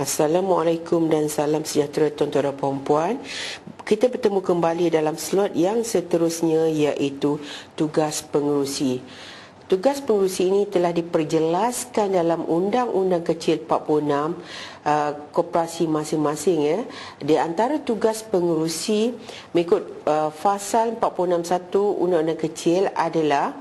Assalamualaikum dan salam sejahtera tuan-tuan dan puan-puan. Kita bertemu kembali dalam slot yang seterusnya, iaitu tugas pengerusi. Tugas pengerusi ini telah diperjelaskan dalam Undang-Undang Kecil 46 koperasi masing-masing, ya. Di antara tugas pengerusi mengikut fasal 46(1) Undang-Undang Kecil adalah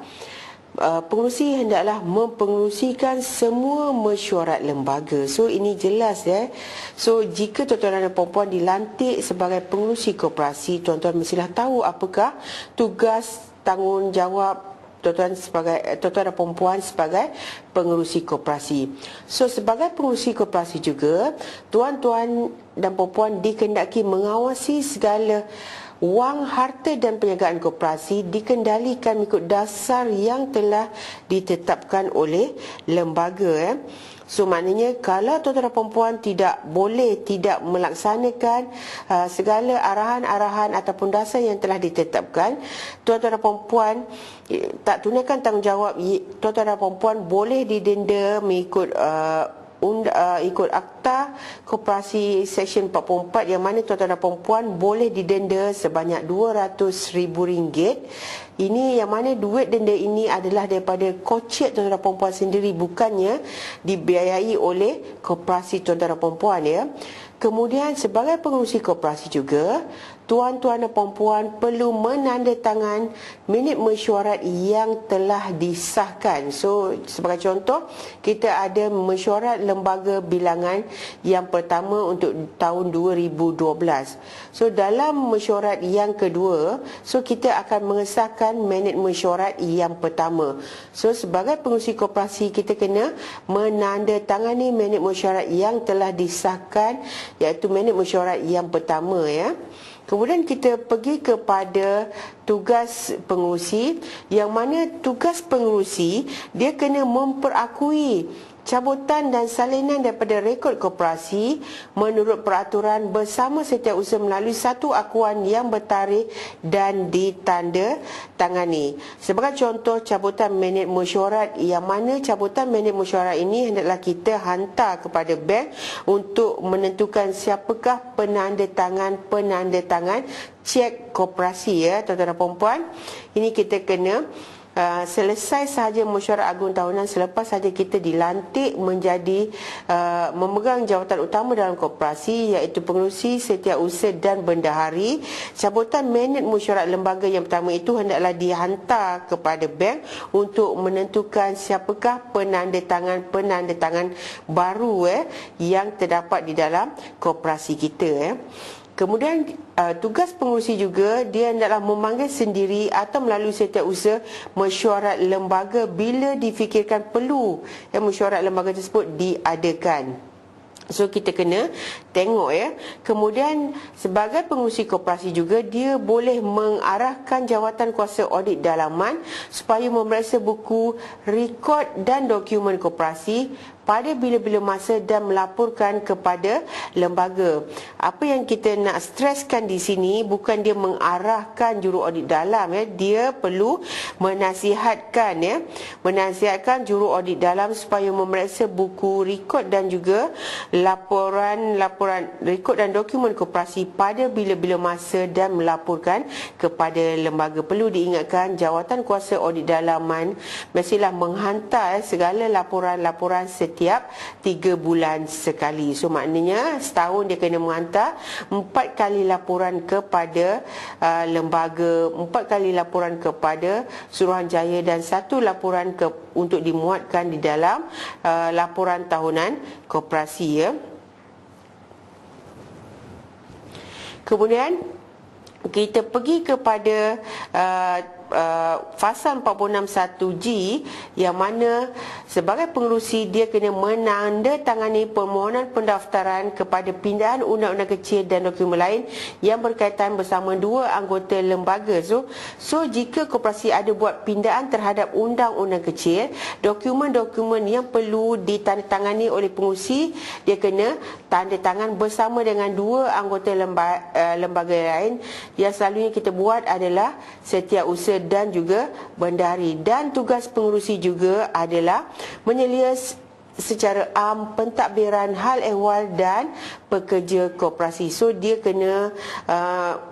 pengerusi hendaklah mempengerusikan semua mesyuarat lembaga. So ini jelas, ya. So jika tuan-tuan dan puan-puan dilantik sebagai pengerusi koperasi, tuan-tuan mestilah tahu apakah tugas tanggungjawab tuan-tuan dan puan-puan sebagai pengerusi koperasi. So sebagai pengerusi koperasi juga, tuan-tuan dan puan-puan dikehendaki mengawasi segala wang, harta dan perniagaan koperasi dikendalikan mengikut dasar yang telah ditetapkan oleh lembaga. So maknanya kalau tuan-tuan dan puan-puan tidak melaksanakan segala arahan-arahan ataupun dasar yang telah ditetapkan, tuan-tuan dan puan-puan tak tunaikan tanggungjawab, tuan-tuan dan puan-puan boleh didenda mengikut ikut Akta Koperasi Seksyen 44, yang mana tuan-tuan dan puan-puan boleh didenda sebanyak RM200,000. Ini yang mana duit denda ini adalah daripada kocek tuan-tuan dan puan-puan sendiri, bukannya dibiayai oleh koperasi tuan-tuan dan puan-puan, ya. Kemudian sebagai pengerusi koperasi juga, tuan-tuan dan puan-puan perlu menandatangan minit mesyuarat yang telah disahkan. So sebagai contoh, kita ada mesyuarat lembaga bilangan yang pertama untuk tahun 2012. So dalam mesyuarat yang kedua, so kita akan mengesahkan minit mesyuarat yang pertama. So sebagai pengerusi koperasi, kita kena menandatangani minit mesyuarat yang telah disahkan, iaitu minit mesyuarat yang pertama, ya. Kemudian kita pergi kepada tugas pengerusi, yang mana tugas pengerusi dia kena memperakui cabutan dan salinan daripada rekod koperasi menurut peraturan bersama setiausaha melalui satu akuan yang bertarikh dan ditanda tangani. Sebagai contoh, cabutan minit mesyuarat, yang mana cabutan minit mesyuarat ini hendaklah kita hantar kepada bank untuk menentukan siapakah penandatangan cek koperasi, ya, tuan-tuan dan puan-puan. Ini kita kena selesai sahaja mesyuarat agung tahunan, selepas sahaja kita dilantik menjadi memegang jawatan utama dalam koperasi, iaitu pengerusi, setiausaha dan bendahari. Cabutan minit mesyuarat lembaga yang pertama itu hendaklah dihantar kepada bank untuk menentukan siapakah penandatangan baru yang terdapat di dalam koperasi kita. Kemudian tugas pengerusi juga, dia hendaklah memanggil sendiri atau melalui setiausaha mesyuarat lembaga bila difikirkan perlu mesyuarat lembaga tersebut diadakan. So kita kena tengok, ya. Kemudian sebagai pengerusi koperasi juga, dia boleh mengarahkan jawatan kuasa audit dalaman supaya memeriksa buku, rekod dan dokumen koperasi pada bila-bila masa dan melaporkan kepada lembaga. Apa yang kita nak streskan di sini, bukan dia mengarahkan juru audit dalam, ya. Dia perlu menasihatkan juru audit dalam supaya memeriksa buku, rekod dan juga laporan rekod dan dokumen koperasi pada bila-bila masa dan melaporkan kepada lembaga. Perlu diingatkan, jawatan kuasa audit dalaman mestilah menghantar segala laporan-laporan setiap 3 bulan sekali. So maknanya setahun dia kena menghantar 4 kali laporan kepada lembaga, 4 kali laporan kepada Suruhanjaya dan 1 laporan untuk dimuatkan di dalam laporan tahunan koperasi, ya. Kemudian kita pergi kepada fasal 46(1)G, yang mana sebagai pengerusi dia kena menandatangani permohonan pendaftaran kepada pindahan undang-undang kecil dan dokumen lain yang berkaitan bersama 2 anggota lembaga. So jika koperasi ada buat pindahan terhadap undang-undang kecil, dokumen-dokumen yang perlu ditandatangani oleh pengerusi, dia kena tanda tangan bersama dengan 2 anggota lembaga lain, yang selalunya kita buat adalah setiausaha dan juga bendahari. Dan tugas pengerusi juga adalah menyelia secara am pentadbiran hal ehwal dan pekerja koperasi. So dia kena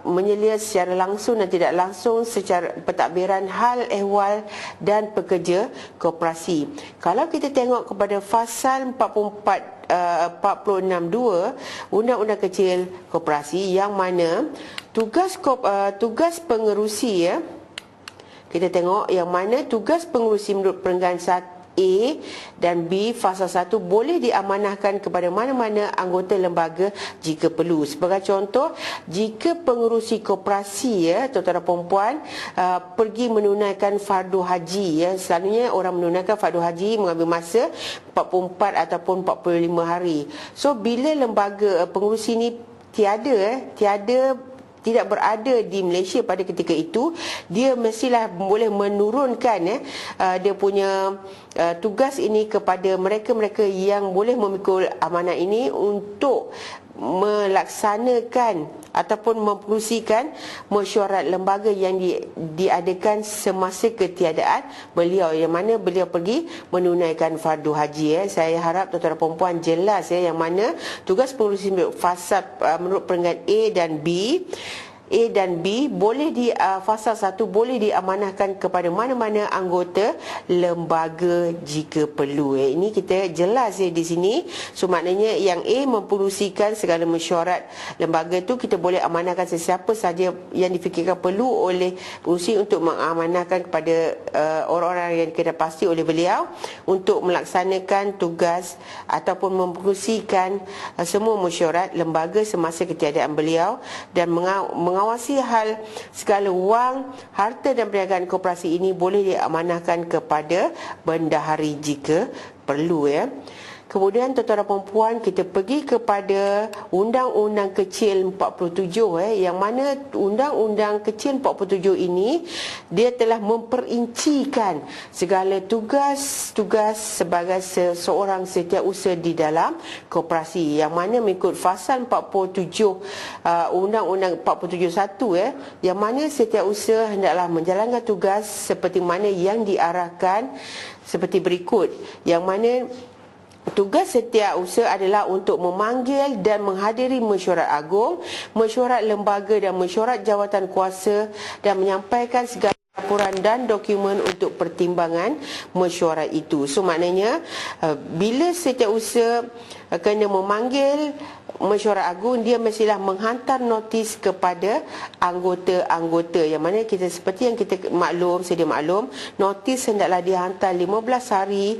menyelia secara langsung dan tidak langsung secara pentadbiran hal ehwal dan pekerja koperasi. Kalau kita tengok kepada fasal 46.2 Undang-Undang Kecil Koperasi, yang mana tugas pengerusi, ya, kita tengok yang mana tugas pengerusi menurut perenggan A dan B fasa 1 boleh diamanahkan kepada mana-mana anggota lembaga jika perlu. Sebagai contoh, jika pengerusi koperasi, ya, tuan-tuan dan puan-puan, pergi menunaikan fardu haji, ya, selalunya orang menunaikan fardu haji mengambil masa 44 ataupun 45 hari. So bila lembaga pengerusi ni tidak berada di Malaysia pada ketika itu, dia mestilah boleh menurunkan dia punya tugas ini kepada mereka-mereka yang boleh memikul amanah ini untuk melaksanakan ataupun mempengerusikan mesyuarat lembaga yang diadakan semasa ketiadaan beliau, yang mana beliau pergi menunaikan fardu haji. Saya harap tuan-tuan dan puan-puan jelas, yang mana tugas pengerusi fasal menurut perenggan A dan B boleh fasal 1 boleh diamanahkan kepada mana-mana anggota lembaga jika perlu. Ini kita jelas di sini. So maknanya yang A mempengerusikan segala mesyuarat lembaga tu, kita boleh amanahkan sesiapa saja yang difikirkan perlu oleh pengerusi untuk mengamanahkan kepada orang-orang yang kena pasti oleh beliau untuk melaksanakan tugas ataupun mempengerusikan semua mesyuarat lembaga semasa ketiadaan beliau, dan mengawasi hal segala wang, harta dan perniagaan koperasi ini boleh diamanahkan kepada bendahari jika perlu, ya. Kemudian tuan-tuan dan puan-puan, kita pergi kepada Undang-Undang Kecil 47, yang mana Undang-Undang Kecil 47 ini dia telah memperincikan segala tugas-tugas sebagai seseorang setiausaha di dalam koperasi, yang mana mengikut fasal 47 Undang-Undang 47(1), yang mana setiausaha hendaklah menjalankan tugas seperti mana yang diarahkan seperti berikut, yang mana tugas setiausaha adalah untuk memanggil dan menghadiri mesyuarat agung, mesyuarat lembaga dan mesyuarat jawatan kuasa, dan menyampaikan segala laporan dan dokumen untuk pertimbangan mesyuarat itu. So maknanya bila setiausaha kena memanggil mesyuarat agung, dia mestilah menghantar notis kepada anggota-anggota, yang mana kita seperti yang kita sedia maklum, notis hendaklah dihantar 15 hari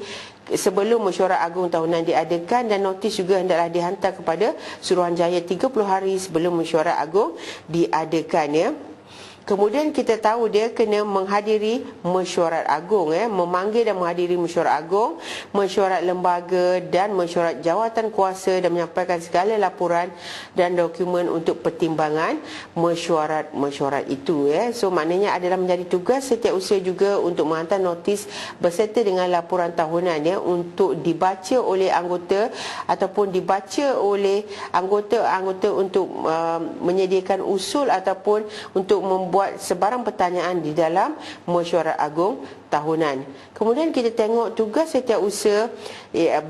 sebelum mesyuarat agung tahunan diadakan, dan notis juga hendaklah dihantar kepada Suruhanjaya 30 hari sebelum mesyuarat agung diadakan, ya. Kemudian kita tahu dia kena menghadiri mesyuarat agung, memanggil dan menghadiri mesyuarat agung, mesyuarat lembaga dan mesyuarat jawatan kuasa, dan menyampaikan segala laporan dan dokumen untuk pertimbangan mesyuarat itu, So maknanya adalah menjadi tugas setiausaha juga untuk menghantar notis berserta dengan laporan tahunan, untuk dibaca oleh anggota ataupun dibaca oleh anggota-anggota untuk menyediakan usul ataupun untuk membuat sebarang pertanyaan di dalam mesyuarat agung tahunan. Kemudian kita tengok tugas setiausaha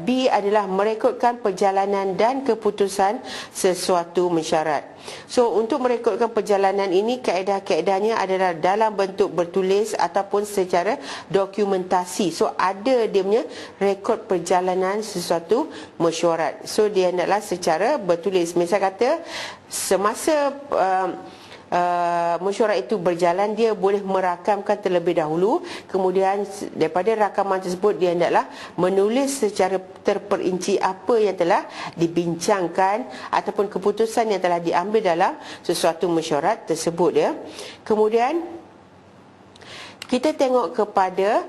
B adalah merekodkan perjalanan dan keputusan sesuatu mensyarat. So untuk merekodkan perjalanan ini, kaedah-kaedahnya adalah dalam bentuk bertulis ataupun secara dokumentasi. So ada dia punya rekod perjalanan sesuatu mesyuarat. So dia hendaklah secara bertulis. Misal kata semasa mesyuarat itu berjalan, dia boleh merakamkan terlebih dahulu, kemudian daripada rakaman tersebut dia hendaklah menulis secara terperinci apa yang telah dibincangkan ataupun keputusan yang telah diambil dalam sesuatu mesyuarat tersebut, ya. Kemudian kita tengok kepada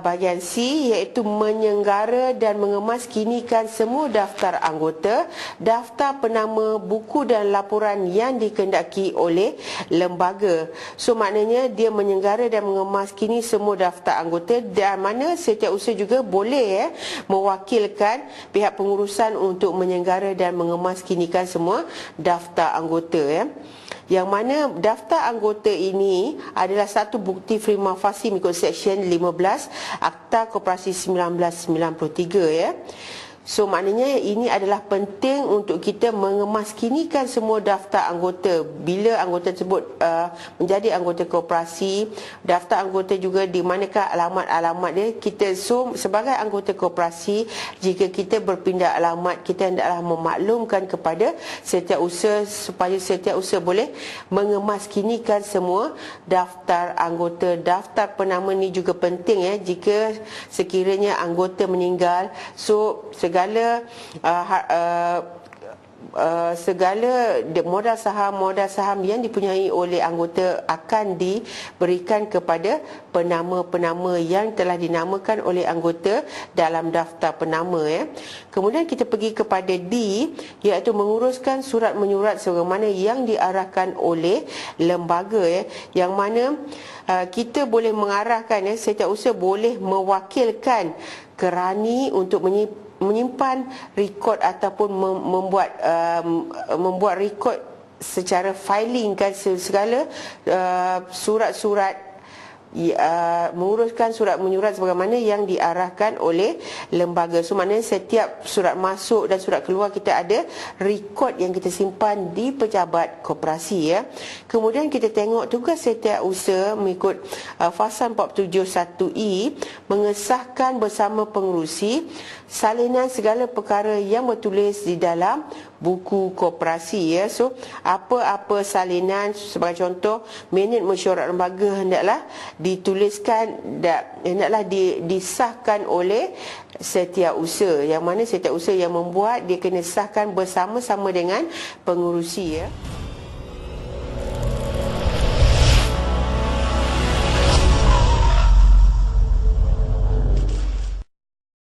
bahagian C, iaitu menyenggara dan mengemaskinikan semua daftar anggota, daftar penama, buku dan laporan yang dikehendaki oleh lembaga. So maknanya dia menyenggara dan mengemaskini semua daftar anggota, dan mana setiausaha juga boleh mewakilkan pihak pengurusan untuk menyenggara dan mengemaskinikan semua daftar anggota, yang mana daftar anggota ini adalah satu bukti prima facie mengikut Seksyen 15 Akta Koperasi 1993 ya. So maknanya ini adalah penting untuk kita mengemaskinikan semua daftar anggota. Bila anggota tersebut menjadi anggota koperasi, daftar anggota juga di manakah alamat-alamat dia. Kita sebagai anggota koperasi, jika kita berpindah alamat, kita hendaklah memaklumkan kepada setiausaha supaya setiausaha boleh mengemaskinikan semua daftar anggota. Daftar penama ni juga penting ya. Jika sekiranya anggota meninggal, so segala modal saham yang dipunyai oleh anggota akan diberikan kepada penama-penama yang telah dinamakan oleh anggota dalam daftar penama ya. Kemudian kita pergi kepada D, iaitu menguruskan surat menyurat sebagaimana yang diarahkan oleh lembaga ya, yang mana kita boleh mengarahkan ya, setiausaha boleh mewakilkan kerani untuk menyimpan rekod ataupun membuat rekod secara filing kan segala surat-surat, menguruskan surat menyurat sebagaimana yang diarahkan oleh lembaga. So maknanya setiap surat masuk dan surat keluar kita ada rekod yang kita simpan di pejabat koperasi ya. Kemudian kita tengok tugas setiausaha mengikut Fasal 471E, mengesahkan bersama pengerusi salinan segala perkara yang bertulis di dalam buku koperasi ya. So apa-apa salinan, sebagai contoh minit mesyuarat lembaga hendaklah dituliskan, hendaklah disahkan oleh setiausaha, yang mana setiausaha yang membuat dia kena sahkan bersama-sama dengan pengerusi ya.